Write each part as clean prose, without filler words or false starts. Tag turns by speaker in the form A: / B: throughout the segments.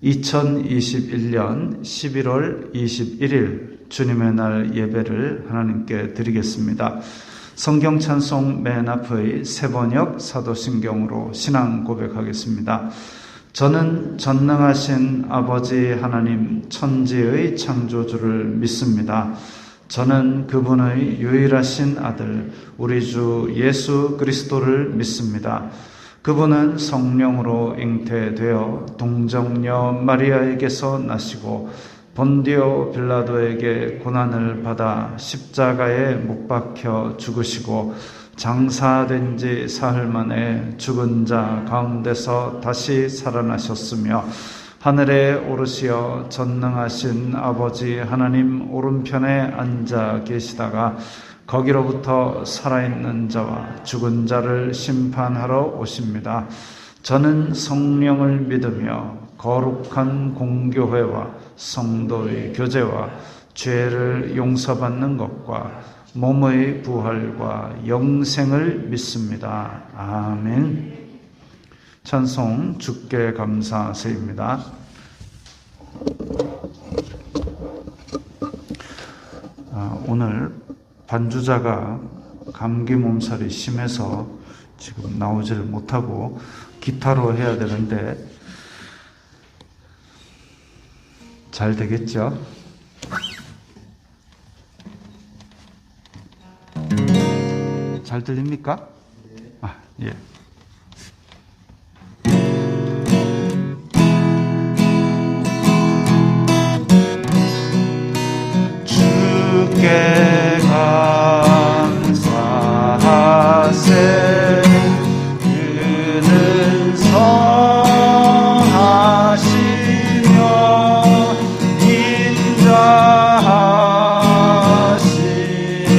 A: 2021년 11월 21일 주님의 날 예배를 하나님께 드리겠습니다. 성경 찬송 맨 앞의 세번역 사도신경으로 신앙 고백하겠습니다. 저는 전능하신 아버지 하나님 천지의 창조주를 믿습니다. 저는 그분의 유일하신 아들 우리 주 예수 그리스도를 믿습니다. 그분은 성령으로 잉태되어 동정녀 마리아에게서 나시고 본디오 빌라도에게 고난을 받아 십자가에 못 박혀 죽으시고 장사된 지 사흘 만에 죽은 자 가운데서 다시 살아나셨으며 하늘에 오르시어 전능하신 아버지 하나님 오른편에 앉아 계시다가 거기로부터 살아있는 자와 죽은 자를 심판하러 오십니다. 저는 성령을 믿으며 거룩한 공교회와 성도의 교제와 죄를 용서받는 것과 몸의 부활과 영생을 믿습니다. 아멘. 찬송 주께 감사세입니다. 오늘 반주자가 감기 몸살이 심해서 지금 나오지를 못하고 기타로 해야 되는데 잘 되겠죠? 잘 들립니까? 예. 주께 감사하세. 그는 선하시며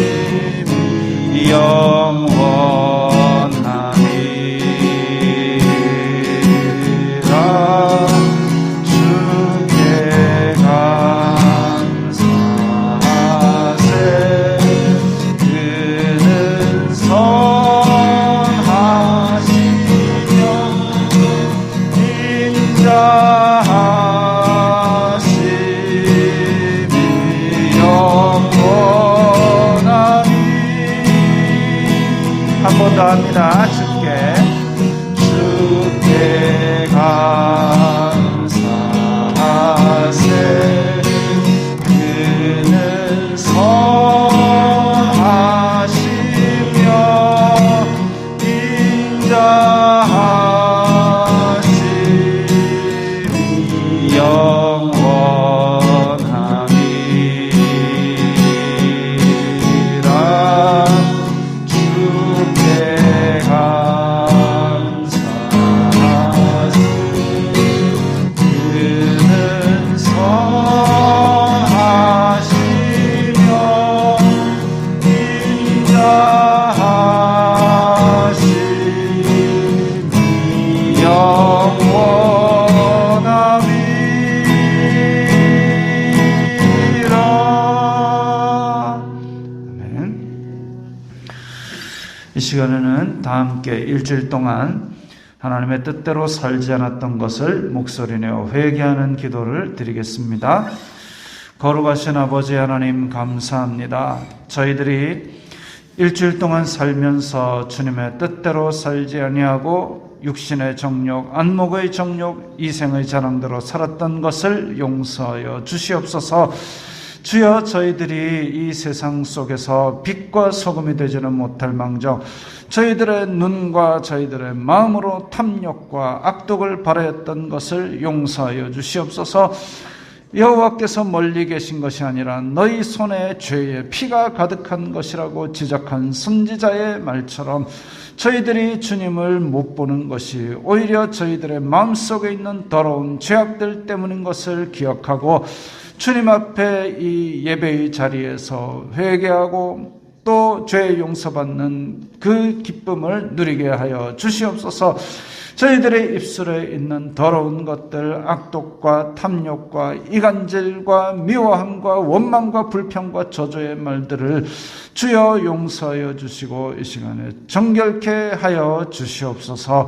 A: 인자하심이 영원하니라. 주께 감사하세. 그는 선하시며 인자하심이 영원하니. 한 번 더 합니다. 주께 감사하세. 그는 선하시며 인자하심이 영원하니라. 주께 감사하세. 그는 선하시며 인자하심이 영원하니라. 아멘. 이 시간에는 다 함께 일주일 동안 하나님의 뜻대로 살지 않았던 것을 목소리내어 회개하는 기도를 드리겠습니다. 거룩하신 아버지 하나님 감사합니다. 저희들이 일주일 동안 살면서 주님의 뜻대로 살지 아니하고 육신의 정욕, 안목의 정욕, 이생의 자랑대로 살았던 것을 용서하여 주시옵소서. 주여, 저희들이 이 세상 속에서 빛과 소금이 되지는 못할 망정 저희들의 눈과 저희들의 마음으로 탐욕과 악독을 발하였던 것을 용서하여 주시옵소서. 여호와께서 멀리 계신 것이 아니라 너희 손에 죄의 피가 가득한 것이라고 지적한 선지자의 말처럼 저희들이 주님을 못 보는 것이 오히려 저희들의 마음속에 있는 더러운 죄악들 때문인 것을 기억하고 주님 앞에 이 예배의 자리에서 회개하고 또 죄 용서받는 그 기쁨을 누리게 하여 주시옵소서. 저희들의 입술에 있는 더러운 것들, 악독과 탐욕과 이간질과 미워함과 원망과 불평과 저주의 말들을 주여 용서하여 주시고 이 시간에 정결케 하여 주시옵소서.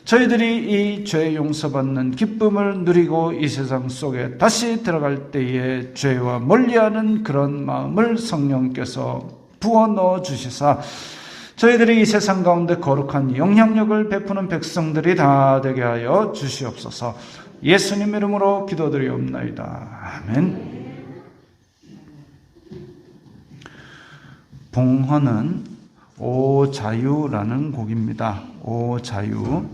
A: 저희들이 이 죄 용서받는 기쁨을 누리고 이 세상 속에 다시 들어갈 때에 죄와 멀리하는 그런 마음을 성령께서 부어 넣어 주시사 저희들이 이 세상 가운데 거룩한 영향력을 베푸는 백성들이 다 되게 하여 주시옵소서. 예수님 이름으로 기도드리옵나이다. 아멘. 봉헌은 오 자유라는 곡입니다. 오 자유.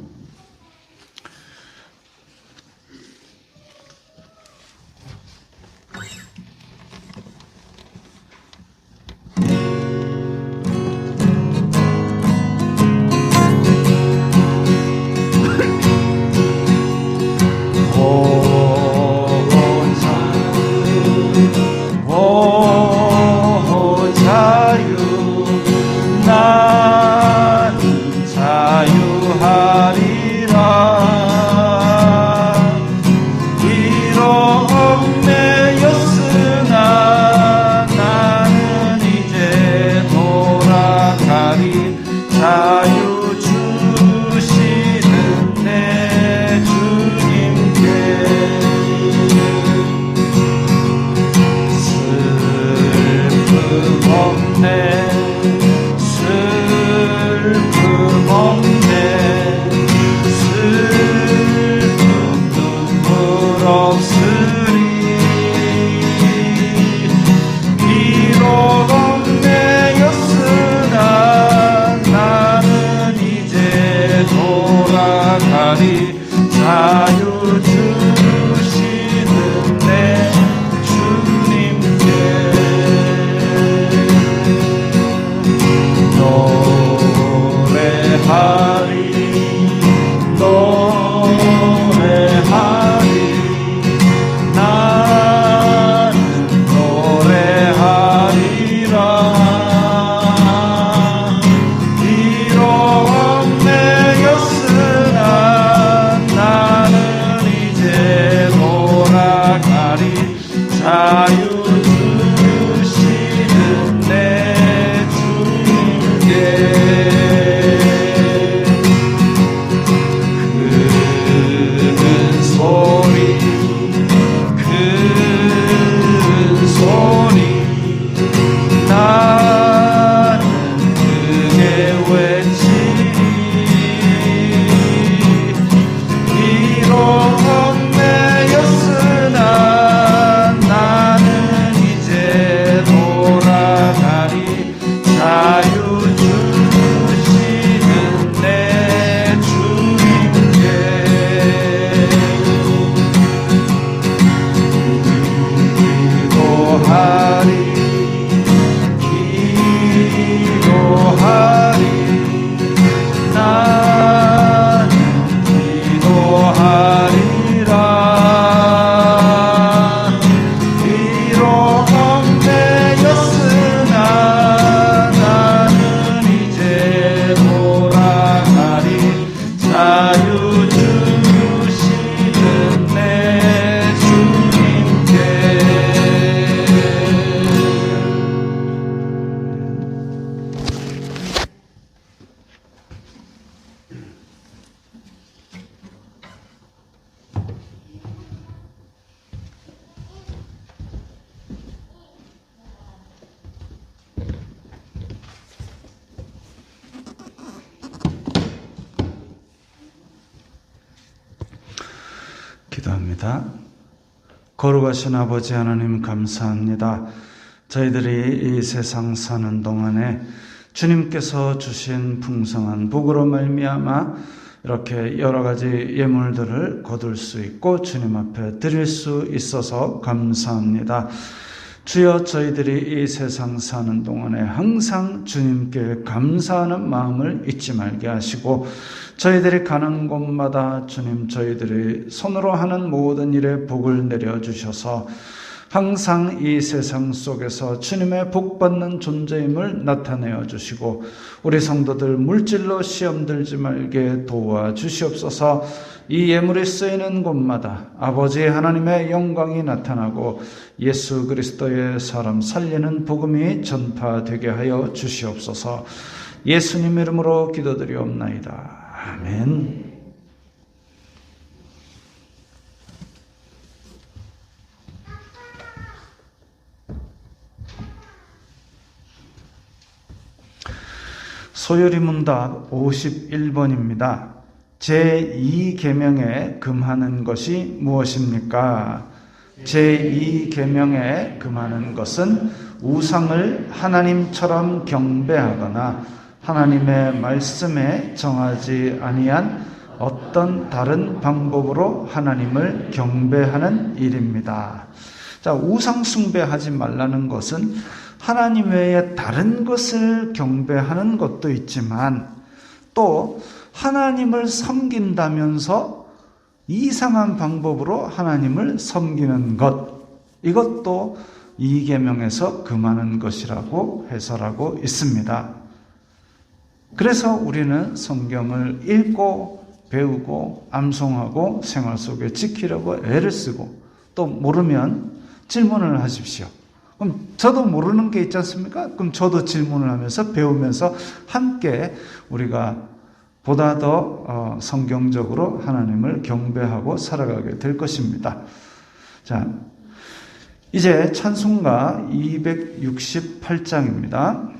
A: 기도합니다. 거룩하신 아버지 하나님 감사합니다. 저희들이 이 세상 사는 동안에 주님께서 주신 풍성한 복으로 말미암아 이렇게 여러 가지 예물들을 거둘 수 있고 주님 앞에 드릴 수 있어서 감사합니다. 주여, 저희들이 이 세상 사는 동안에 항상 주님께 감사하는 마음을 잊지 말게 하시고 저희들이 가는 곳마다 주님, 저희들이 손으로 하는 모든 일에 복을 내려주셔서 항상 이 세상 속에서 주님의 복받는 존재임을 나타내어 주시고 우리 성도들 물질로 시험 들지 말게 도와주시옵소서. 이 예물이 쓰이는 곳마다 아버지 하나님의 영광이 나타나고 예수 그리스도의 사람 살리는 복음이 전파되게 하여 주시옵소서. 예수님 이름으로 기도드리옵나이다. 아멘. 소요리 문답 51번입니다. 제2계명에 금하는 것이 무엇입니까? 제2계명에 금하는 것은 우상을 하나님처럼 경배하거나 하나님의 말씀에 정하지 아니한 어떤 다른 방법으로 하나님을 경배하는 일입니다. 자, 우상 숭배하지 말라는 것은 하나님 외에 다른 것을 경배하는 것도 있지만 또 하나님을 섬긴다면서 이상한 방법으로 하나님을 섬기는 것, 이것도 이 계명에서 금하는 것이라고 해설하고 있습니다. 그래서 우리는 성경을 읽고 배우고 암송하고 생활 속에 지키려고 애를 쓰고 또 모르면 질문을 하십시오. 그럼 저도 모르는 게 있지 않습니까? 그럼 저도 질문을 하면서 배우면서 함께 우리가 보다 더 성경적으로 하나님을 경배하고 살아가게 될 것입니다. 자, 이제 찬송가 268장입니다.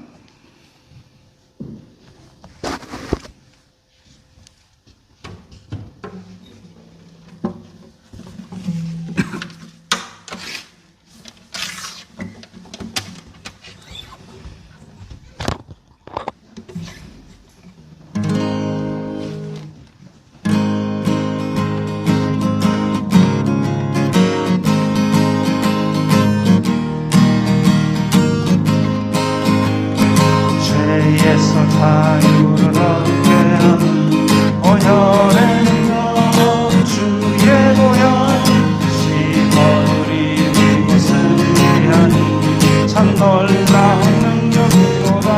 B: 죄에서 자유를 얻게 하는 오혈의 능력 주의 보혈 시거들이 그것을 위하니 참 놀라운 능력이로다.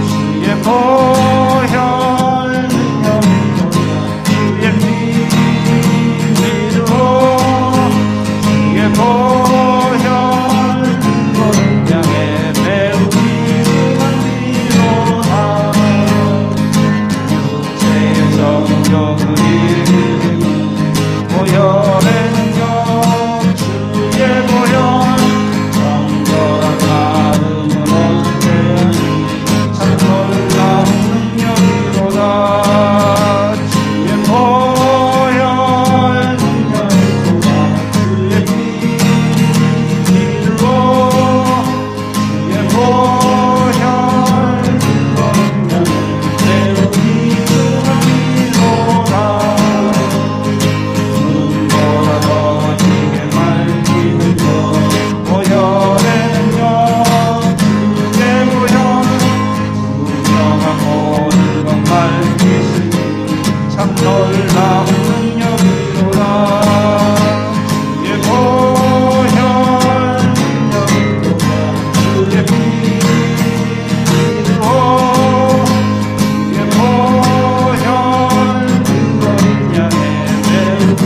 B: 주의 보혈 능력이로다. 주의 피 믿으로 주의 보혈 그것을 향해 배우기 보혈의 능력 주의 보혈 정결한 마음을 얻게 하니 참 놀라운 능력이로다. 주의 보혈 능력이로다. 주의 피 믿으로 주의 보혈 그것을 배우기 참 놀라운 능력이로다. 주의 보혈 능력이로다. 주의 피 믿으로 주의 보혈 그것을 향해 배우기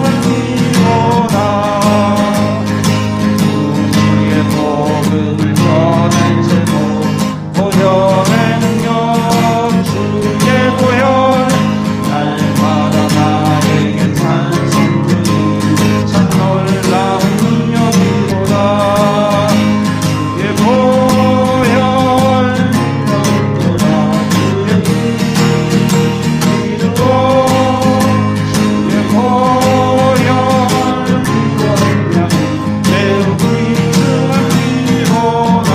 B: 원이로다. 우리의 복음을 전할 제목 보혈의 능력 주의 보혈 날마다 나에게 찬송되니 참 놀라운 능력이로다. 주의 보혈 능력이로다. 주의 피 믿으로 주의 보혈 그것을 향해 배우기 원이로다.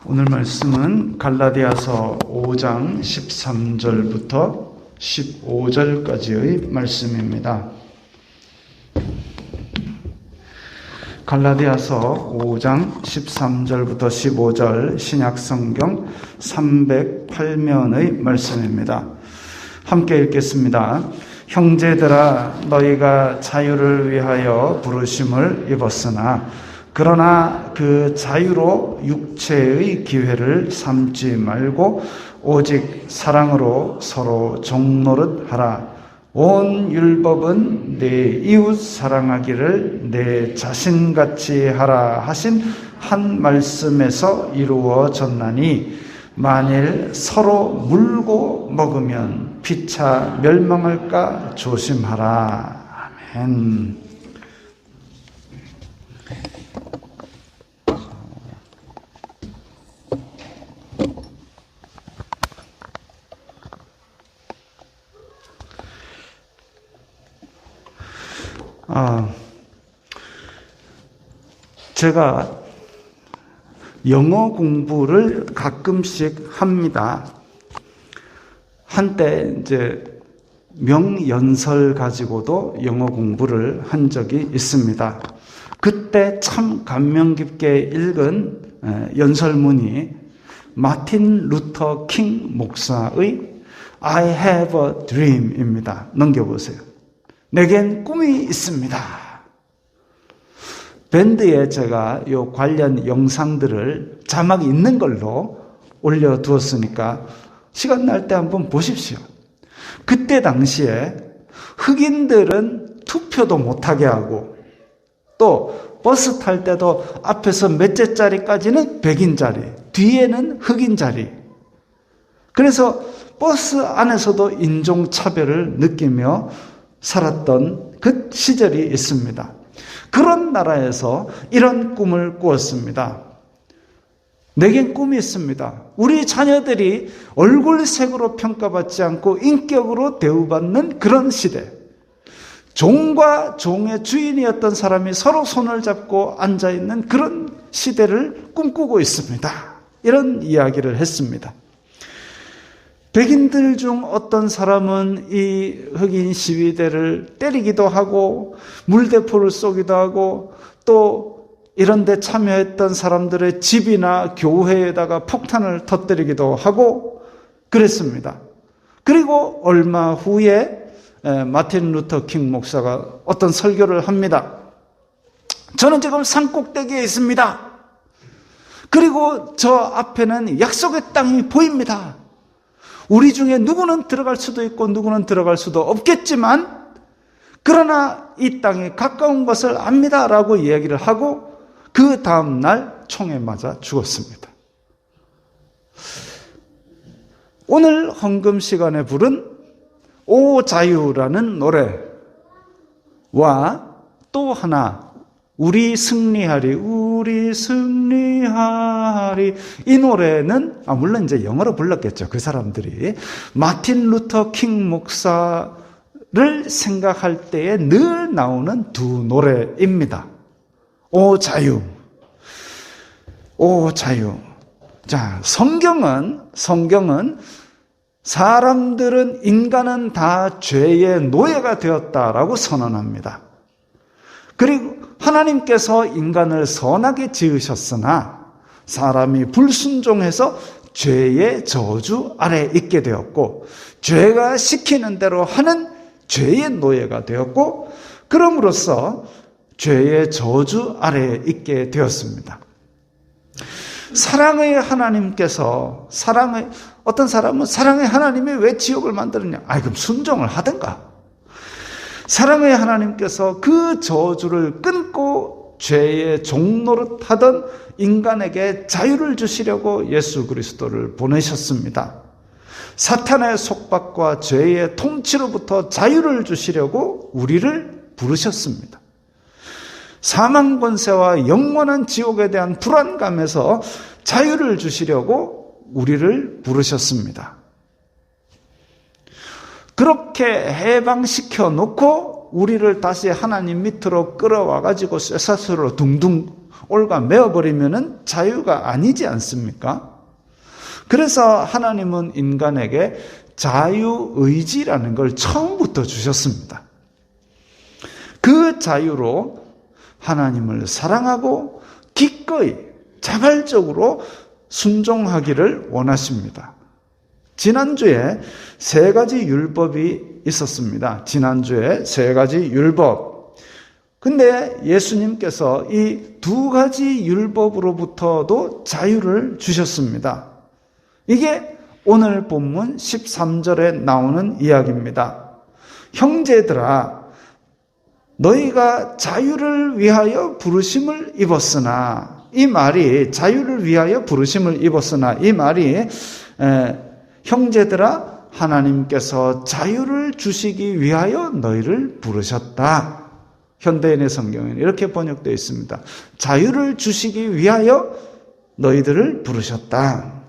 A: 오늘 말씀은 갈라디아서 5장 13절부터 15절까지의 말씀입니다. 갈라디아서 5장 13절부터 15절 신약성경 308면의 말씀입니다. 함께 읽겠습니다. 형제들아 너희가 자유를 위하여 부르심을 입었으나 그러나 그 자유로 육체의 기회를 삼지 말고 오직 사랑으로 서로 종노릇하라. 온 율법은 내 이웃 사랑하기를 내 자신같이 하라 하신 한 말씀에서 이루어졌나니 만일 서로 물고 먹으면 피차 멸망할까 조심하라. 아멘. 제가 영어 공부를 가끔씩 합니다. 한때 이제 명연설 가지고도 영어 공부를 한 적이 있습니다. 그때 참 감명 깊게 읽은 연설문이 마틴 루터 킹 목사의 I have a dream입니다. 넘겨보세요. 내겐 꿈이 있습니다. 밴드에 제가 이 관련 영상들을 자막이 있는 걸로 올려두었으니까 시간 날 때 한번 보십시오. 그때 당시에 흑인들은 투표도 못하게 하고 또 버스 탈 때도 앞에서 몇째 자리까지는 백인 자리, 뒤에는 흑인 자리. 그래서 버스 안에서도 인종차별을 느끼며 살았던 그 시절이 있습니다. 그런 나라에서 이런 꿈을 꾸었습니다. 내겐 꿈이 있습니다. 우리 자녀들이 얼굴색으로 평가받지 않고 인격으로 대우받는 그런 시대. 종과 종의 주인이었던 사람이 서로 손을 잡고 앉아있는 그런 시대를 꿈꾸고 있습니다. 이런 이야기를 했습니다. 백인들 중 어떤 사람은 이 흑인 시위대를 때리기도 하고 물대포를 쏘기도 하고 또 이런 데 참여했던 사람들의 집이나 교회에다가 폭탄을 터뜨리기도 하고 그랬습니다. 그리고 얼마 후에 마틴 루터 킹 목사가 어떤 설교를 합니다. 저는 지금 산꼭대기에 있습니다. 그리고 저 앞에는 약속의 땅이 보입니다. 우리 중에 누구는 들어갈 수도 있고 누구는 들어갈 수도 없겠지만 그러나 이 땅에 가까운 것을 압니다라고 이야기를 하고 그 다음 날 총에 맞아 죽었습니다. 오늘 헌금 시간에 부른 오 자유라는 노래와 또 하나 우리 승리하리 우리 승리하리 이 노래는 물론 이제 영어로 불렀겠죠. 그 사람들이 마틴 루터 킹 목사를 생각할 때에 늘 나오는 두 노래입니다. 오 자유 오 자유. 자, 성경은 사람들은 인간은 다 죄의 노예가 되었다라고 선언합니다. 그리고 하나님께서 인간을 선하게 지으셨으나 사람이 불순종해서 죄의 저주 아래 있게 되었고 죄가 시키는 대로 하는 죄의 노예가 되었고 그럼으로써 죄의 저주 아래에 있게 되었습니다. 사랑의 하나님께서 어떤 사람은 사랑의 하나님이 왜 지옥을 만들었냐? 그럼 순종을 하든가. 사랑의 하나님께서 그 저주를 끊고 죄의 종노릇 하던 인간에게 자유를 주시려고 예수 그리스도를 보내셨습니다. 사탄의 속박과 죄의 통치로부터 자유를 주시려고 우리를 부르셨습니다. 사망 권세와 영원한 지옥에 대한 불안감에서 자유를 주시려고 우리를 부르셨습니다. 그렇게 해방시켜 놓고 우리를 다시 하나님 밑으로 끌어와 가지고 쇠사슬로 둥둥 올가 메어버리면은 자유가 아니지 않습니까? 그래서 하나님은 인간에게 자유의지라는 걸 처음부터 주셨습니다. 그 자유로 하나님을 사랑하고 기꺼이 자발적으로 순종하기를 원하십니다. 지난주에 3가지 율법이 있었습니다. 지난주에 3가지 율법. 근데 예수님께서 이 2가지 율법으로부터도 자유를 주셨습니다. 이게 오늘 본문 13절에 나오는 이야기입니다. 형제들아, 너희가 자유를 위하여 부르심을 입었으나 이 말이 자유를 위하여 부르심을 입었으나 이 말이 형제들아 하나님께서 자유를 주시기 위하여 너희를 부르셨다. 현대인의 성경에는 이렇게 번역되어 있습니다. 자유를 주시기 위하여 너희들을 부르셨다.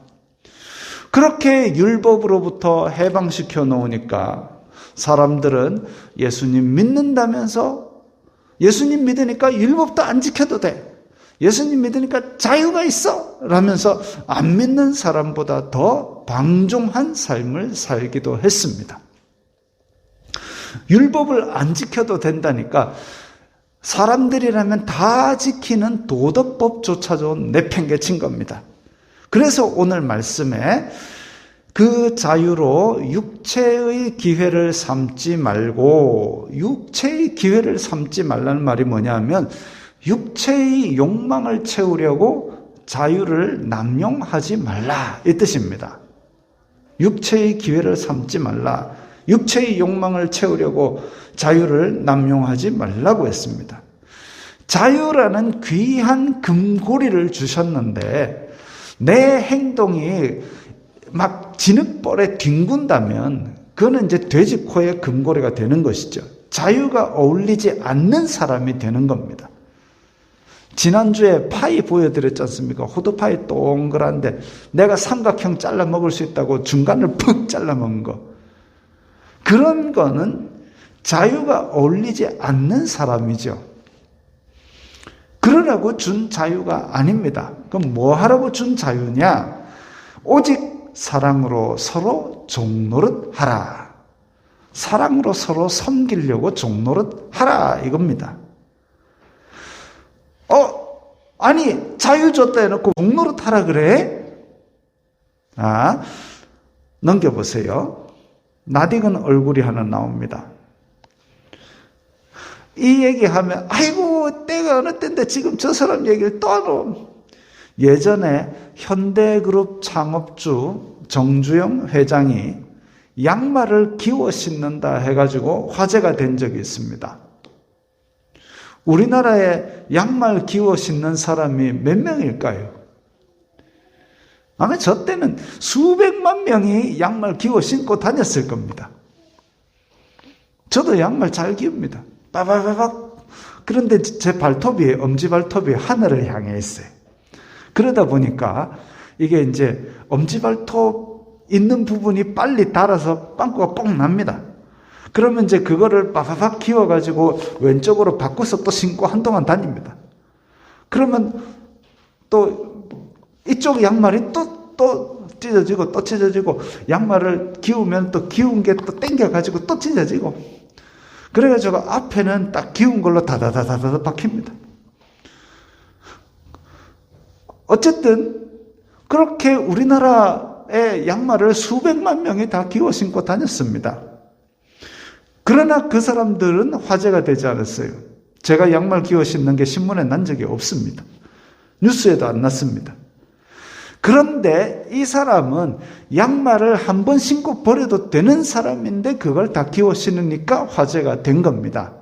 A: 그렇게 율법으로부터 해방시켜 놓으니까 사람들은 예수님 믿는다면서 예수님 믿으니까 율법도 안 지켜도 돼. 예수님 믿으니까 자유가 있어 라면서 안 믿는 사람보다 더 방종한 삶을 살기도 했습니다. 율법을 안 지켜도 된다니까 사람들이라면 다 지키는 도덕법조차도 내팽개친 겁니다. 그래서 오늘 말씀에 그 자유로 육체의 기회를 삼지 말고, 육체의 기회를 삼지 말라는 말이 뭐냐면 육체의 욕망을 채우려고 자유를 남용하지 말라 이 뜻입니다. 육체의 기회를 삼지 말라. 육체의 욕망을 채우려고 자유를 남용하지 말라고 했습니다. 자유라는 귀한 금고리를 주셨는데 내 행동이 막 진흙벌에 뒹군다면 그거는 이제 돼지 코의 금고리가 되는 것이죠. 자유가 어울리지 않는 사람이 되는 겁니다. 지난주에 파이 보여드렸지 않습니까? 호두파이 동그란데 내가 삼각형 잘라 먹을 수 있다고 중간을 푹 잘라 먹은 거. 그런 거는 자유가 어울리지 않는 사람이죠. 그러라고 준 자유가 아닙니다. 그럼 뭐 하라고 준 자유냐? 오직 사랑으로 서로 종노릇 하라. 사랑으로 서로 섬기려고 종노릇 하라 이겁니다. 아니 자유 줬다 해놓고 종노릇 하라 그래? 넘겨보세요. 낯익은 얼굴이 하나 나옵니다. 이 얘기하면 아이고 때가 어느 때인데 지금 저 사람 얘기를 또 하노. 예전에 현대그룹 창업주 정주영 회장이 양말을 기워 신는다 해가지고 화제가 된 적이 있습니다. 우리나라에 양말 기워 신는 사람이 몇 명일까요? 아마 저 때는 수백만 명이 양말 기워 신고 다녔을 겁니다. 저도 양말 잘 기웁니다. 빠바바박. 그런데 제 발톱이, 엄지발톱이 하늘을 향해 있어요. 그러다 보니까 이게 이제 엄지발톱 있는 부분이 빨리 닳아서 빵꾸가 뽕 납니다. 그러면 이제 그거를 빠바박 기워가지고 왼쪽으로 바꿔서 또 신고 한동안 다닙니다. 그러면 또 이쪽 양말이 또 찢어지고 또 찢어지고 양말을 기우면 또 기운 게 또 땡겨가지고 또 찢어지고 그래가지고 앞에는 딱 기운 걸로 다다다다다 박힙니다. 어쨌든 그렇게 우리나라의 양말을 수백만 명이 다 기워 신고 다녔습니다. 그러나 그 사람들은 화제가 되지 않았어요. 제가 양말 기워 신는 게 신문에 난 적이 없습니다. 뉴스에도 안 났습니다. 그런데 이 사람은 양말을 한 번 신고 버려도 되는 사람인데 그걸 다 기워 신으니까 화제가 된 겁니다.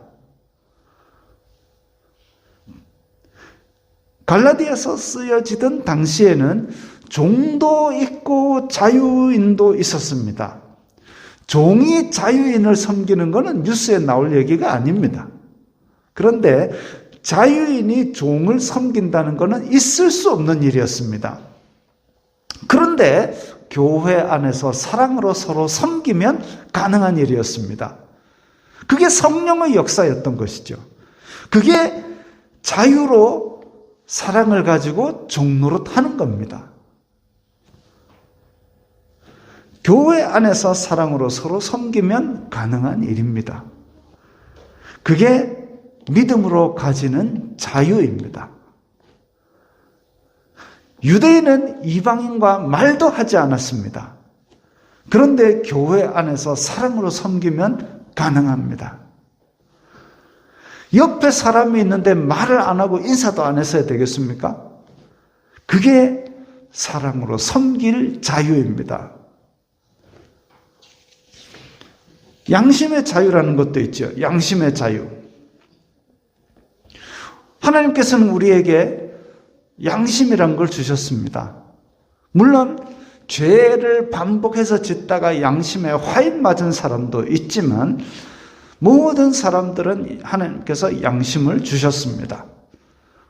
A: 갈라디아서 쓰여지던 당시에는 종도 있고 자유인도 있었습니다. 종이 자유인을 섬기는 것은 뉴스에 나올 얘기가 아닙니다. 그런데 자유인이 종을 섬긴다는 것은 있을 수 없는 일이었습니다. 그런데 교회 안에서 사랑으로 서로 섬기면 가능한 일이었습니다. 그게 성령의 역사였던 것이죠. 그게 자유로 사랑을 가지고 종노릇 하는 겁니다. 교회 안에서 사랑으로 서로 섬기면 가능한 일입니다. 그게 믿음으로 가지는 자유입니다. 유대인은 이방인과 말도 하지 않았습니다. 그런데 교회 안에서 사랑으로 섬기면 가능합니다. 옆에 사람이 있는데 말을 안 하고 인사도 안 했어야 되겠습니까? 그게 사랑으로 섬길 자유입니다. 양심의 자유라는 것도 있죠. 양심의 자유. 하나님께서는 우리에게 양심이란 걸 주셨습니다. 물론 죄를 반복해서 짓다가 양심에 화인 맞은 사람도 있지만 모든 사람들은 하나님께서 양심을 주셨습니다.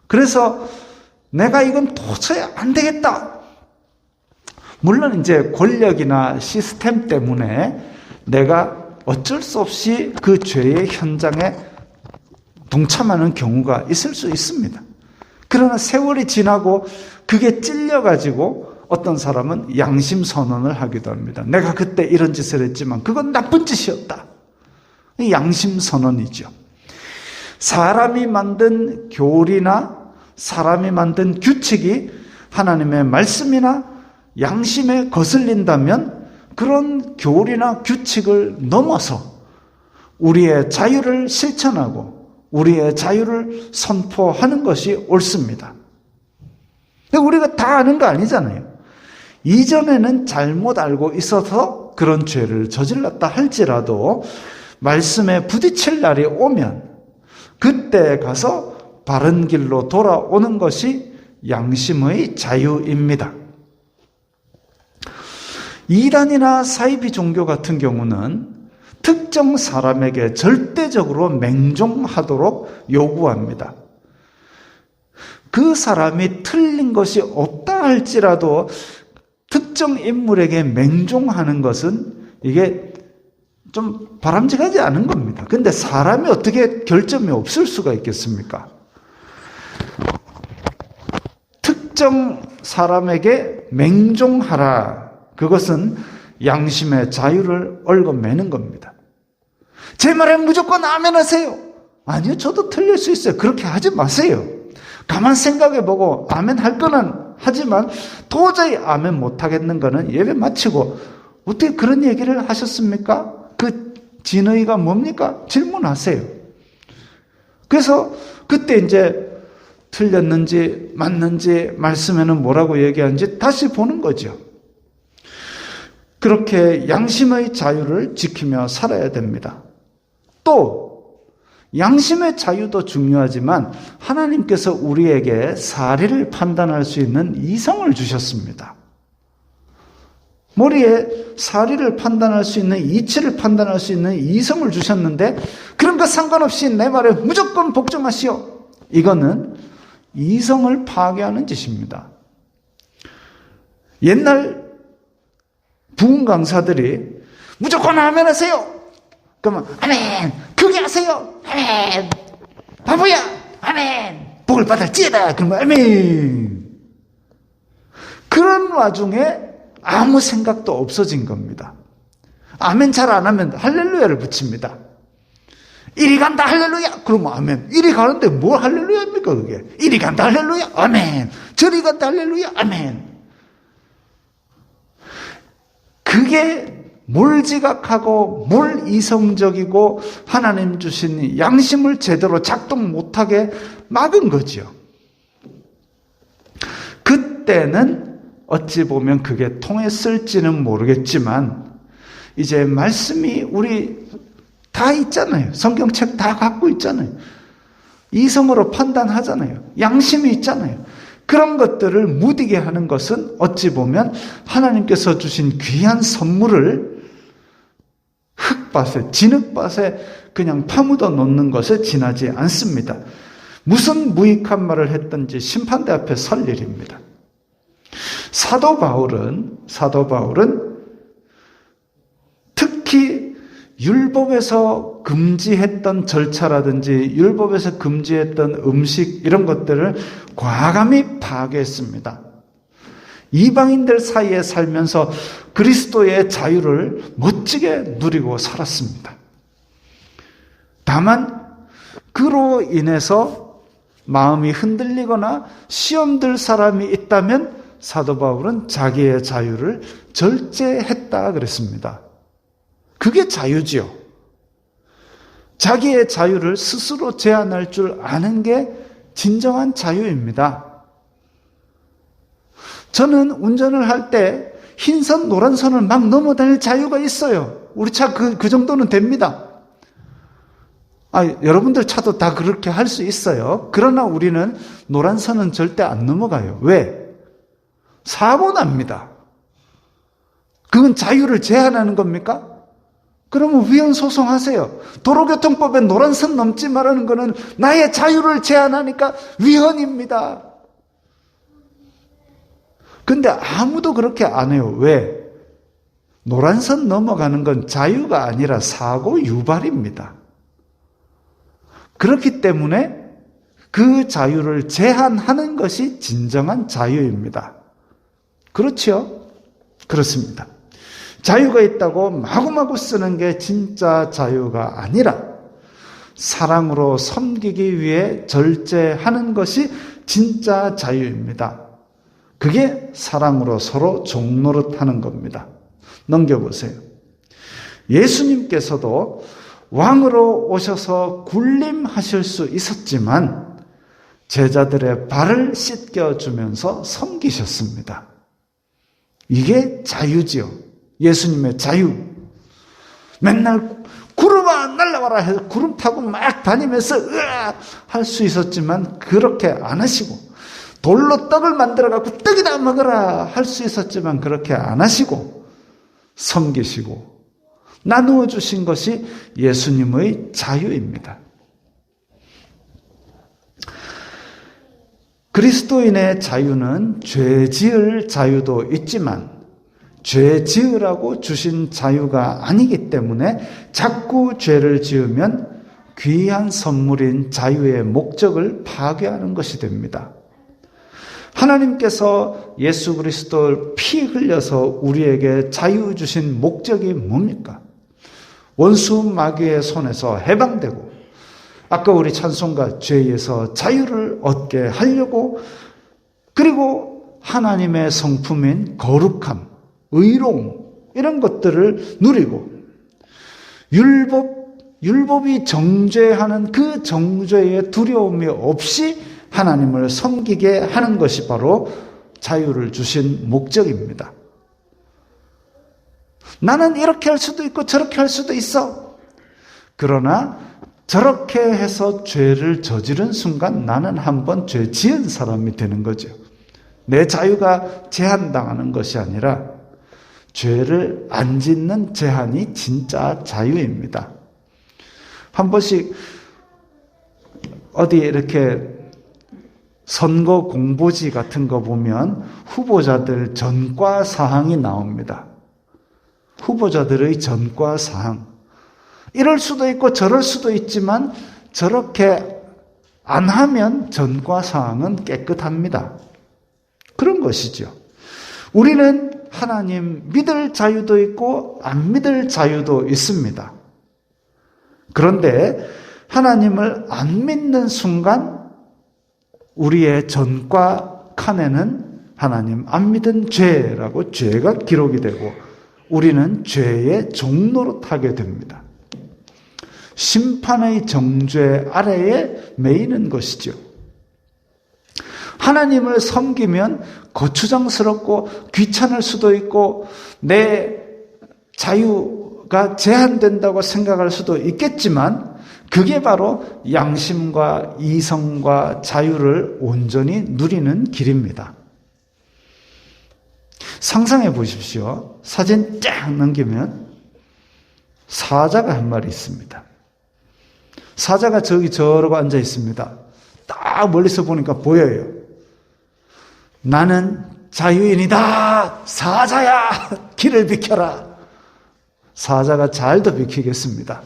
A: 그래서 내가 이건 도저히 안 되겠다. 물론 이제 권력이나 시스템 때문에 내가 어쩔 수 없이 그 죄의 현장에 동참하는 경우가 있을 수 있습니다. 그러나 세월이 지나고 그게 찔려가지고 어떤 사람은 양심 선언을 하기도 합니다. 내가 그때 이런 짓을 했지만 그건 나쁜 짓이었다. 양심 선언이죠. 사람이 만든 교리나 사람이 만든 규칙이 하나님의 말씀이나 양심에 거슬린다면 그런 교리나 규칙을 넘어서 우리의 자유를 실천하고 우리의 자유를 선포하는 것이 옳습니다. 근데 우리가 다 아는 거 아니잖아요. 이전에는 잘못 알고 있어서 그런 죄를 저질렀다 할지라도 말씀에 부딪힐 날이 오면 그때 가서 바른 길로 돌아오는 것이 양심의 자유입니다. 이단이나 사이비 종교 같은 경우는 특정 사람에게 절대적으로 맹종하도록 요구합니다. 그 사람이 틀린 것이 없다 할지라도 특정 인물에게 맹종하는 것은 이게 좀 바람직하지 않은 겁니다. 근데 사람이 어떻게 결점이 없을 수가 있겠습니까? 특정 사람에게 맹종하라. 그것은 양심의 자유를 얽어매는 겁니다. 제 말에 무조건 아멘 하세요. 아니요, 저도 틀릴 수 있어요. 그렇게 하지 마세요. 가만 생각해보고 아멘 할 거는 하지만 도저히 아멘 못하겠는 거는 예배 마치고 어떻게 그런 얘기를 하셨습니까? 그 진의가 뭡니까? 질문하세요. 그래서 그때 이제 틀렸는지 맞는지 말씀에는 뭐라고 얘기하는지 다시 보는 거죠. 그렇게 양심의 자유를 지키며 살아야 됩니다. 또 양심의 자유도 중요하지만 하나님께서 우리에게 사리를 판단할 수 있는 이성을 주셨습니다. 머리에 사리를 판단할 수 있는, 이치를 판단할 수 있는 이성을 주셨는데 그런 거 상관없이 내 말에 무조건 복종하시오. 이거는 이성을 파괴하는 짓입니다. 옛날 부흥 강사들이 무조건 아멘 하세요. 그러면 아멘. 그게 하세요. 아멘. 바보야. 아멘. 복을 받을지어다. 그러면 아멘. 그런 와중에 아무 생각도 없어진 겁니다. 아멘 잘 안 하면 할렐루야를 붙입니다. 이리 간다 할렐루야. 그러면 아멘. 이리 가는데 뭘 할렐루야입니까 그게. 이리 간다 할렐루야. 아멘. 저리 간다 할렐루야. 아멘. 그게 몰지각하고 몰이성적이고 하나님 주신 양심을 제대로 작동 못하게 막은 거죠. 그때는 어찌 보면 그게 통했을지는 모르겠지만 이제 말씀이 우리 다 있잖아요. 성경책 다 갖고 있잖아요. 이성으로 판단하잖아요. 양심이 있잖아요. 그런 것들을 무디게 하는 것은 어찌 보면 하나님께서 주신 귀한 선물을 흙밭에, 진흙밭에 그냥 파묻어 놓는 것에 지나지 않습니다. 무슨 무익한 말을 했든지 심판대 앞에 설 일입니다. 사도 바울은 특히 율법에서 금지했던 절차라든지 율법에서 금지했던 음식 이런 것들을 과감히 파괴했습니다. 이방인들 사이에 살면서 그리스도의 자유를 멋지게 누리고 살았습니다. 다만 그로 인해서 마음이 흔들리거나 시험들 사람이 있다면 사도 바울은 자기의 자유를 절제했다 그랬습니다. 그게 자유지요. 자기의 자유를 스스로 제한할 줄 아는 게 진정한 자유입니다. 저는 운전을 할 때 흰선, 노란선을 막 넘어다닐 자유가 있어요. 우리 차 그 정도는 됩니다. 여러분들 차도 다 그렇게 할 수 있어요. 그러나 우리는 노란 선은 절대 안 넘어가요. 왜? 사고 납니다. 그건 자유를 제한하는 겁니까? 그러면 위헌 소송하세요. 도로교통법에 노란 선 넘지 말라는 거는 나의 자유를 제한하니까 위헌입니다. 근데 아무도 그렇게 안 해요. 왜? 노란 선 넘어가는 건 자유가 아니라 사고 유발입니다. 그렇기 때문에 그 자유를 제한하는 것이 진정한 자유입니다. 그렇죠? 그렇습니다. 자유가 있다고 마구마구 쓰는 게 진짜 자유가 아니라 사랑으로 섬기기 위해 절제하는 것이 진짜 자유입니다. 그게 사랑으로 서로 종노릇하는 겁니다. 넘겨보세요. 예수님께서도 왕으로 오셔서 군림하실 수 있었지만 제자들의 발을 씻겨주면서 섬기셨습니다. 이게 자유지요. 예수님의 자유. 맨날 구름아 날라와라 해서 구름 타고 막 다니면서 으악 할 수 있었지만 그렇게 안 하시고, 돌로 떡을 만들어 갖고 떡이다 먹어라 할 수 있었지만 그렇게 안 하시고 섬기시고 나누어 주신 것이 예수님의 자유입니다. 그리스도인의 자유는 죄 지을 자유도 있지만 죄 지으라고 주신 자유가 아니기 때문에 자꾸 죄를 지으면 귀한 선물인 자유의 목적을 파괴하는 것이 됩니다. 하나님께서 예수 그리스도를 피 흘려서 우리에게 자유 주신 목적이 뭡니까? 원수 마귀의 손에서 해방되고, 아까 우리 찬송가 죄에서 자유를 얻게 하려고, 그리고 하나님의 성품인 거룩함, 의로움 이런 것들을 누리고, 율법이 정죄하는 그 정죄의 두려움이 없이 하나님을 섬기게 하는 것이 바로 자유를 주신 목적입니다. 나는 이렇게 할 수도 있고 저렇게 할 수도 있어. 그러나 저렇게 해서 죄를 저지른 순간 나는 한번 죄 지은 사람이 되는 거죠. 내 자유가 제한당하는 것이 아니라 죄를 안 짓는 제한이 진짜 자유입니다. 한 번씩 어디 이렇게 선거 공보지 같은 거 보면 후보자들 전과 사항이 나옵니다. 후보자들의 전과 사항. 이럴 수도 있고 저럴 수도 있지만 저렇게 안 하면 전과 사항은 깨끗합니다. 그런 것이죠. 우리는 하나님 믿을 자유도 있고 안 믿을 자유도 있습니다. 그런데 하나님을 안 믿는 순간 우리의 전과 칸에는 하나님 안 믿은 죄라고 죄가 기록이 되고 우리는 죄의 종노릇하게 됩니다. 심판의 정죄 아래에 매이는 것이죠. 하나님을 섬기면 거추장스럽고 귀찮을 수도 있고 내 자유가 제한된다고 생각할 수도 있겠지만 그게 바로 양심과 이성과 자유를 온전히 누리는 길입니다. 상상해 보십시오. 사진 쫙 넘기면 사자가 한 마리 있습니다. 사자가 저러고 앉아 있습니다. 딱 멀리서 보니까 보여요. 나는 자유인이다. 사자야, 길을 비켜라. 사자가 잘도 비키겠습니다.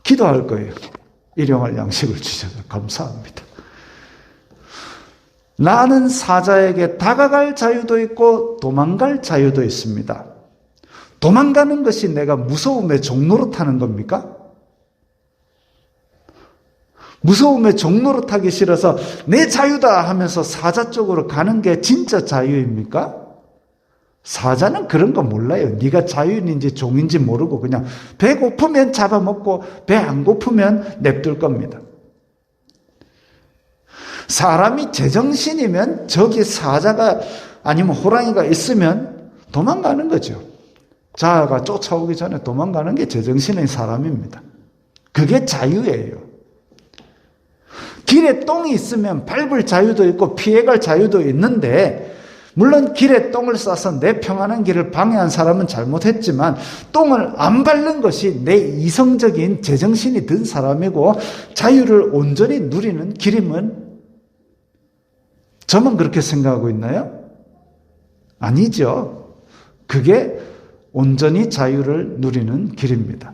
A: 기도할 거예요. 일용할 양식을 주셔서 감사합니다. 나는 사자에게 다가갈 자유도 있고 도망갈 자유도 있습니다. 도망가는 것이 내가 무서움의 종노릇하는 겁니까? 무서움의 종노릇하기 싫어서 내 자유다 하면서 사자 쪽으로 가는 게 진짜 자유입니까? 사자는 그런 거 몰라요. 네가 자유인인지 종인지 모르고 그냥 배 고프면 잡아먹고 배 안 고프면 냅둘 겁니다. 사람이 제정신이면 저기 사자가 아니면 호랑이가 있으면 도망가는 거죠. 자아가 쫓아오기 전에 도망가는 게 제정신의 사람입니다. 그게 자유예요. 길에 똥이 있으면 밟을 자유도 있고 피해갈 자유도 있는데, 물론 길에 똥을 싸서 내 평안한 길을 방해한 사람은 잘못했지만 똥을 안 밟는 것이 내 이성적인 제정신이 든 사람이고 자유를 온전히 누리는 길임은 저만 그렇게 생각하고 있나요? 아니죠. 그게 온전히 자유를 누리는 길입니다.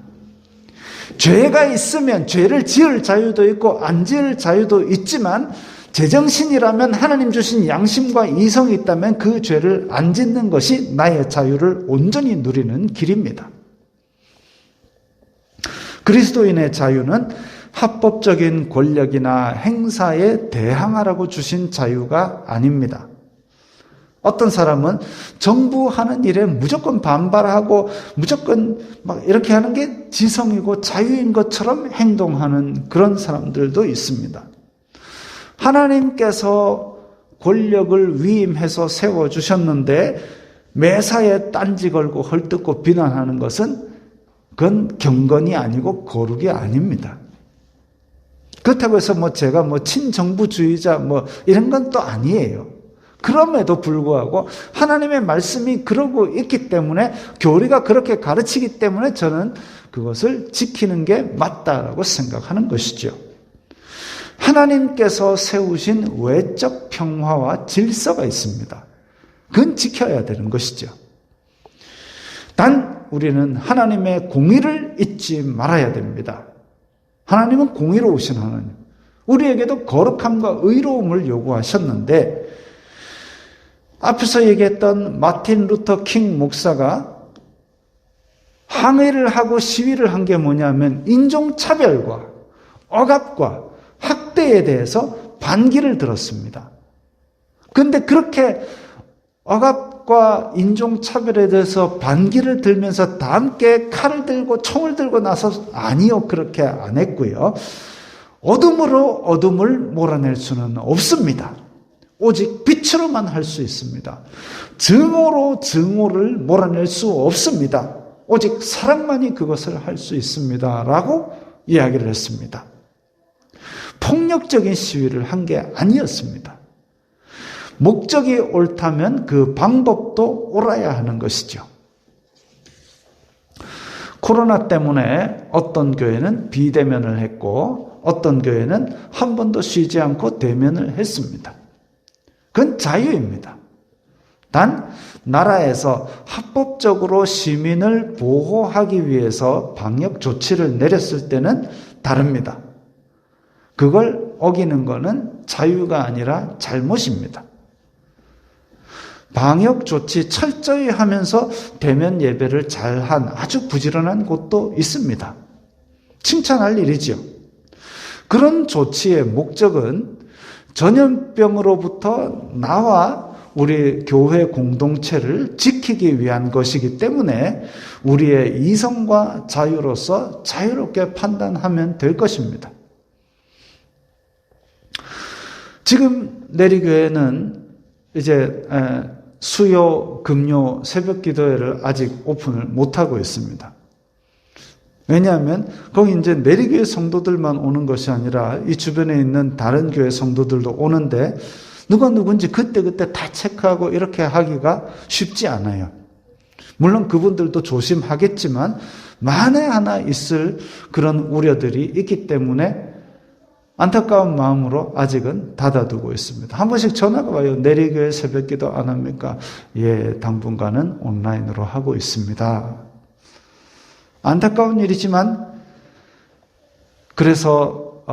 A: 죄가 있으면 죄를 지을 자유도 있고 안 지을 자유도 있지만 제정신이라면 하나님 주신 양심과 이성이 있다면 그 죄를 안 짓는 것이 나의 자유를 온전히 누리는 길입니다. 그리스도인의 자유는 합법적인 권력이나 행사에 대항하라고 주신 자유가 아닙니다. 어떤 사람은 정부 하는 일에 무조건 반발하고 무조건 막 이렇게 하는 게 지성이고 자유인 것처럼 행동하는 그런 사람들도 있습니다. 하나님께서 권력을 위임해서 세워주셨는데 매사에 딴지 걸고 헐뜯고 비난하는 것은 그건 경건이 아니고 거룩이 아닙니다. 그렇다고 해서 제가 친정부주의자 이런 건 또 아니에요. 그럼에도 불구하고 하나님의 말씀이 그러고 있기 때문에 교리가 그렇게 가르치기 때문에 저는 그것을 지키는 게 맞다라고 생각하는 것이죠. 하나님께서 세우신 외적 평화와 질서가 있습니다. 그건 지켜야 되는 것이죠. 단 우리는 하나님의 공의를 잊지 말아야 됩니다. 하나님은 공의로우신 하나님. 우리에게도 거룩함과 의로움을 요구하셨는데 앞에서 얘기했던 마틴 루터 킹 목사가 항의를 하고 시위를 한 게 뭐냐면 인종차별과 억압과 학대에 대해서 반기를 들었습니다. 그런데 그렇게 억압과 인종차별에 대해서 반기를 들면서 다 함께 칼을 들고 총을 들고 나서 아니요, 그렇게 안 했고요. 어둠으로 어둠을 몰아낼 수는 없습니다. 오직 빛으로만 할 수 있습니다. 증오로 증오를 몰아낼 수 없습니다. 오직 사랑만이 그것을 할 수 있습니다. 라고 이야기를 했습니다. 폭력적인 시위를 한 게 아니었습니다. 목적이 옳다면 그 방법도 옳아야 하는 것이죠. 코로나 때문에 어떤 교회는 비대면을 했고 어떤 교회는 한 번도 쉬지 않고 대면을 했습니다. 그건 자유입니다. 단 나라에서 합법적으로 시민을 보호하기 위해서 방역 조치를 내렸을 때는 다릅니다. 그걸 어기는 것은 자유가 아니라 잘못입니다. 방역 조치 철저히 하면서 대면 예배를 잘한 아주 부지런한 곳도 있습니다. 칭찬할 일이죠. 그런 조치의 목적은 전염병으로부터 나와 우리 교회 공동체를 지키기 위한 것이기 때문에 우리의 이성과 자유로서 자유롭게 판단하면 될 것입니다. 지금 내리교회는 이제 수요, 금요, 새벽 기도회를 아직 오픈을 못하고 있습니다. 왜냐하면 거기 이제 내리교회 성도들만 오는 것이 아니라 이 주변에 있는 다른 교회 성도들도 오는데 누가 누군지 그때그때 다 체크하고 이렇게 하기가 쉽지 않아요. 물론 그분들도 조심하겠지만 만에 하나 있을 그런 우려들이 있기 때문에 안타까운 마음으로 아직은 닫아두고 있습니다. 한 번씩 전화가 와요. 내리교회 새벽기도 안 합니까? 예, 당분간은 온라인으로 하고 있습니다. 안타까운 일이지만 그래서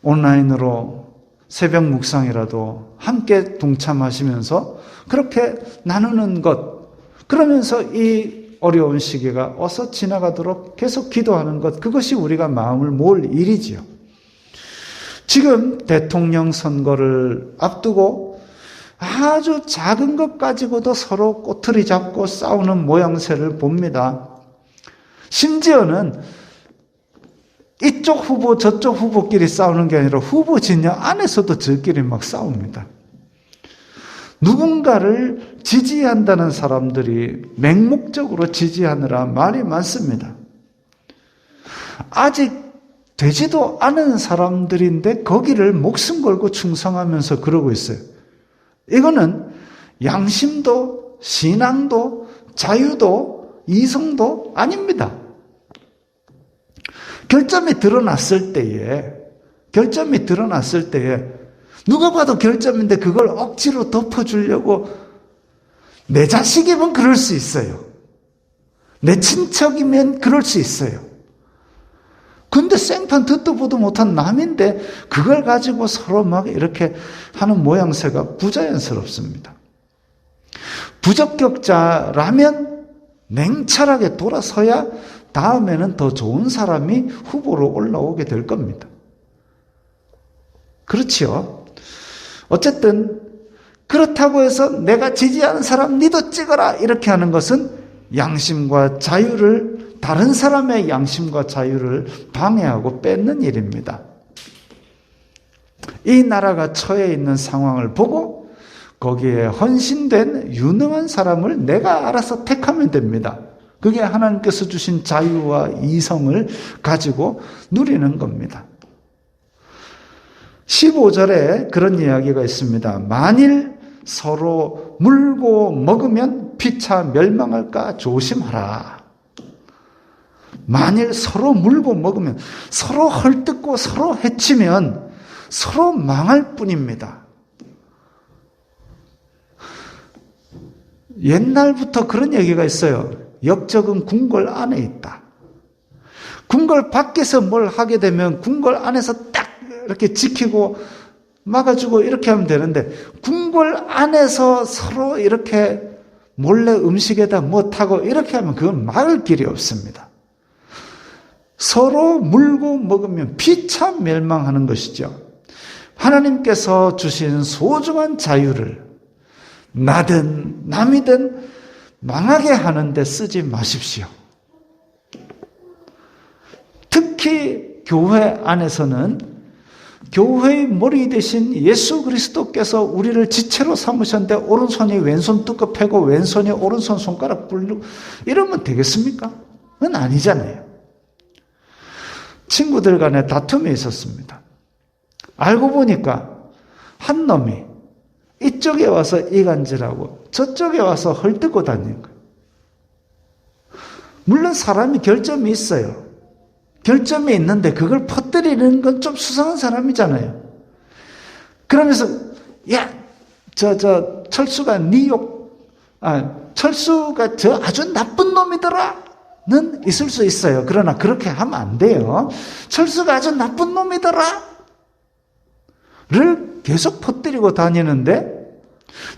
A: 온라인으로 새벽 묵상이라도 함께 동참하시면서 그렇게 나누는 것, 그러면서 이 어려운 시기가 어서 지나가도록 계속 기도하는 것, 그것이 우리가 마음을 모을 일이지요. 지금 대통령 선거를 앞두고 아주 작은 것 가지고도 서로 꼬투리 잡고 싸우는 모양새를 봅니다. 심지어는 이쪽 후보 저쪽 후보끼리 싸우는 게 아니라 후보 진영 안에서도 저끼리 막 싸웁니다. 누군가를 지지한다는 사람들이 맹목적으로 지지하느라 말이 많습니다. 아직 되지도 않은 사람들인데 거기를 목숨 걸고 충성하면서 그러고 있어요. 이거는 양심도 신앙도 자유도 이성도 아닙니다. 결점이 드러났을 때에 누가 봐도 결점인데 그걸 억지로 덮어주려고, 내 자식이면 그럴 수 있어요. 내 친척이면 그럴 수 있어요. 근데 생판 듣도 보도 못한 남인데 그걸 가지고 서로 막 이렇게 하는 모양새가 부자연스럽습니다. 부적격자라면 냉철하게 돌아서야 다음에는 더 좋은 사람이 후보로 올라오게 될 겁니다. 그렇지요? 어쨌든 그렇다고 해서 내가 지지하는 사람 니도 찍어라 이렇게 하는 것은 양심과 자유를, 다른 사람의 양심과 자유를 방해하고 뺏는 일입니다. 이 나라가 처해 있는 상황을 보고 거기에 헌신된 유능한 사람을 내가 알아서 택하면 됩니다. 그게 하나님께서 주신 자유와 이성을 가지고 누리는 겁니다. 15절에 그런 이야기가 있습니다. 만일 서로 물고 먹으면 피차 멸망할까 조심하라. 만일 서로 물고 먹으면, 서로 헐뜯고 서로 해치면 서로 망할 뿐입니다. 옛날부터 그런 얘기가 있어요. 역적은 궁궐 안에 있다. 궁궐 밖에서 뭘 하게 되면 궁궐 안에서 딱 이렇게 지키고 막아주고 이렇게 하면 되는데, 궁궐 안에서 서로 이렇게 몰래 음식에다 뭐 타고 이렇게 하면 그건 막을 길이 없습니다. 서로 물고 먹으면 피차 멸망하는 것이죠. 하나님께서 주신 소중한 자유를 나든 남이든 망하게 하는데 쓰지 마십시오. 특히 교회 안에서는 교회의 머리 대신 예수 그리스도께서 우리를 지체로 삼으셨는데 오른손이 왼손 뚜껑 패고 왼손이 오른손 손가락 불르고 이러면 되겠습니까? 그건 아니잖아요. 친구들 간에 다툼이 있었습니다. 알고 보니까 한 놈이 이쪽에 와서 이간질하고 저쪽에 와서 헐뜯고 다니는 거예요. 물론 사람이 결점이 있어요. 결점이 있는데 그걸 퍼뜨리는 건 좀 수상한 사람이잖아요. 그러면서 야, 철수가 철수가 저 아주 나쁜 놈이더라는 있을 수 있어요. 그러나 그렇게 하면 안 돼요. 철수가 아주 나쁜 놈이더라를 계속 퍼뜨리고 다니는데,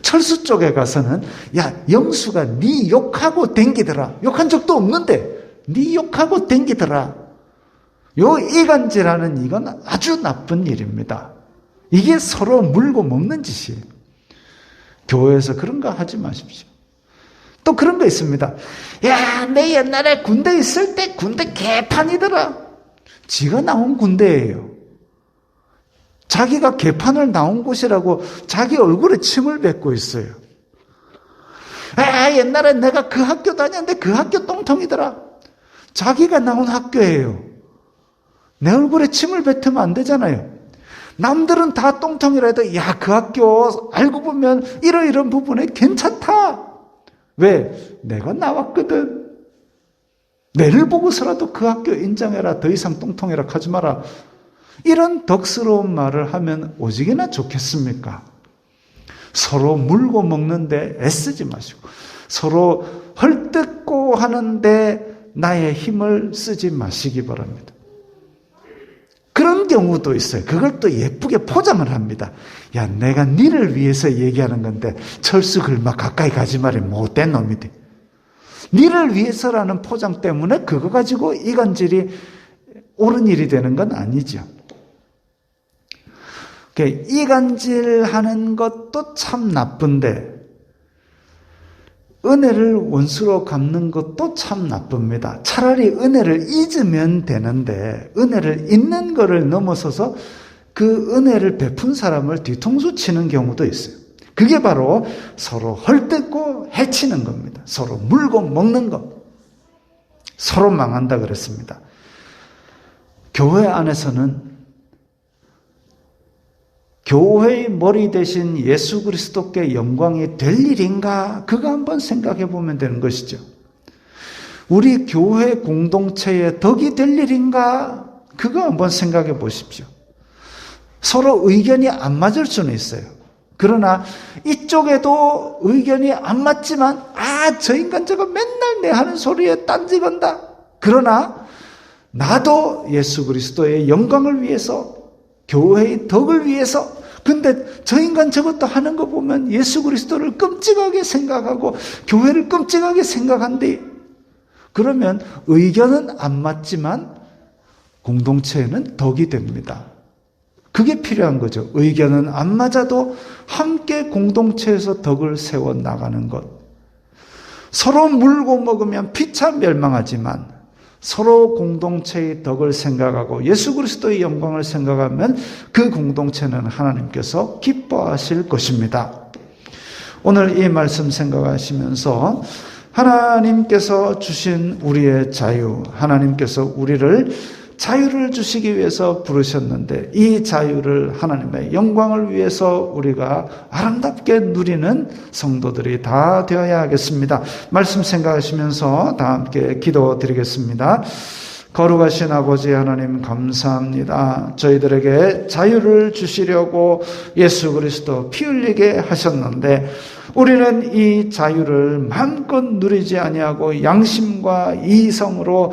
A: 철수 쪽에 가서는 야, 영수가 네 욕하고 댕기더라. 욕한 적도 없는데 네 욕하고 댕기더라. 요 이간질하는 이건 아주 나쁜 일입니다. 이게 서로 물고 먹는 짓이에요. 교회에서 그런 거 하지 마십시오. 또 그런 거 있습니다. 야, 내 옛날에 군대 있을 때 군대 개판이더라. 지가 나온 군대예요. 자기가 개판을 나온 곳이라고 자기 얼굴에 침을 뱉고 있어요. 아, 옛날에 내가 그 학교 다녔는데 그 학교 똥통이더라. 자기가 나온 학교예요. 내 얼굴에 침을 뱉으면 안 되잖아요. 남들은 다 똥통이라 해도 야, 그 학교 알고 보면 이런 부분에 괜찮다. 왜? 내가 나왔거든. 내를 보고서라도 그 학교 인정해라. 더 이상 똥통이라 하지 마라. 이런 덕스러운 말을 하면 오직이나 좋겠습니까? 서로 물고 먹는데 애쓰지 마시고, 서로 헐뜯고 하는데 나의 힘을 쓰지 마시기 바랍니다. 그런 경우도 있어요. 그걸 또 예쁘게 포장을 합니다. 야, 내가 니를 위해서 얘기하는 건데 철수 글마 가까이 가지 말이 못된 놈이지. 니를 위해서라는 포장 때문에 그거 가지고 이간질이 옳은 일이 되는 건 아니죠. 이간질하는 것도 참 나쁜데 은혜를 원수로 갚는 것도 참 나쁩니다. 차라리 은혜를 잊으면 되는데 은혜를 잊는 것을 넘어서서 그 은혜를 베푼 사람을 뒤통수 치는 경우도 있어요. 그게 바로 서로 헐뜯고 해치는 겁니다. 서로 물고 먹는 것. 서로 망한다 그랬습니다. 교회 안에서는 교회의 머리 대신 예수 그리스도께 영광이 될 일인가? 그거 한번 생각해 보면 되는 것이죠. 우리 교회 공동체의 덕이 될 일인가? 그거 한번 생각해 보십시오. 서로 의견이 안 맞을 수는 있어요. 그러나 이쪽에도 의견이 안 맞지만 저 인간 저거 맨날 내 하는 소리에 딴지 건다. 그러나 나도 예수 그리스도의 영광을 위해서, 교회의 덕을 위해서, 근데 저 인간 저것도 하는 거 보면 예수 그리스도를 끔찍하게 생각하고 교회를 끔찍하게 생각한대. 그러면 의견은 안 맞지만 공동체에는 덕이 됩니다. 그게 필요한 거죠. 의견은 안 맞아도 함께 공동체에서 덕을 세워 나가는 것. 서로 물고 먹으면 피차 멸망하지만 서로 공동체의 덕을 생각하고 예수 그리스도의 영광을 생각하면 그 공동체는 하나님께서 기뻐하실 것입니다. 오늘 이 말씀 생각하시면서 하나님께서 주신 우리의 자유, 하나님께서 우리를 자유를 주시기 위해서 부르셨는데 이 자유를 하나님의 영광을 위해서 우리가 아름답게 누리는 성도들이 다 되어야 하겠습니다. 말씀 생각하시면서 다 함께 기도드리겠습니다. 거룩하신 아버지 하나님 감사합니다. 저희들에게 자유를 주시려고 예수 그리스도 피 흘리게 하셨는데 우리는 이 자유를 마음껏 누리지 아니하고 양심과 이성으로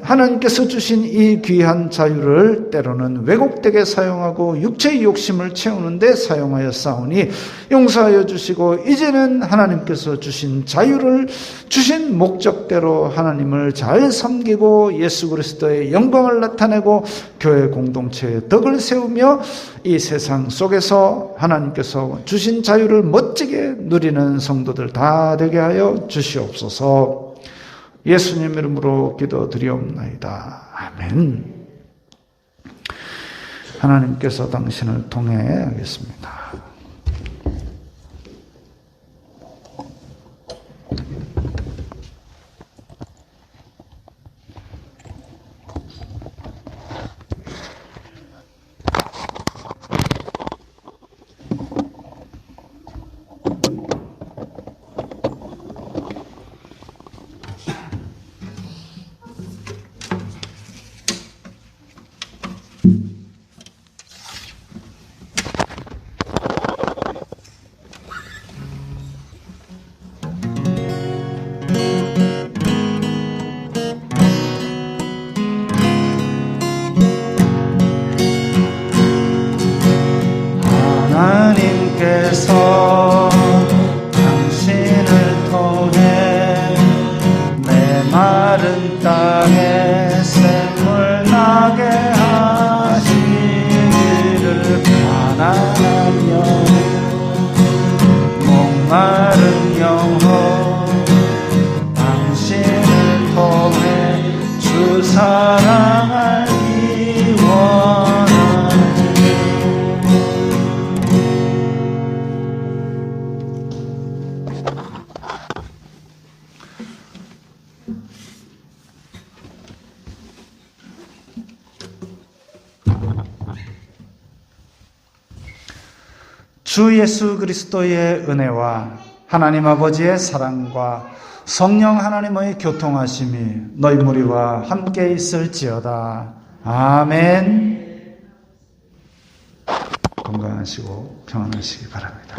A: 하나님께서 주신 이 귀한 자유를 때로는 왜곡되게 사용하고 육체의 욕심을 채우는데 사용하였사오니 용서하여 주시고 이제는 하나님께서 주신 자유를 주신 목적대로 하나님을 잘 섬기고 예수 그리스도의 영광을 나타내고 교회 공동체의 덕을 세우며 이 세상 속에서 하나님께서 주신 자유를 멋지게 누리는 성도들 다 되게 하여 주시옵소서. 예수님 이름으로 기도드리옵나이다. 아멘. 하나님께서 당신을 통해 하겠습니다. 하나님께서 당신을 통해 내 마른 땅에 샘물 나게 하시기를 가난한 영혼 목마른 영혼 당신을 통해 주 사랑하기 원하네. 주 예수 그리스도의 은혜와 하나님 아버지의 사랑과 성령 하나님의 교통하심이 너희 무리와 함께 있을지어다. 아멘. 건강하시고 평안하시기 바랍니다.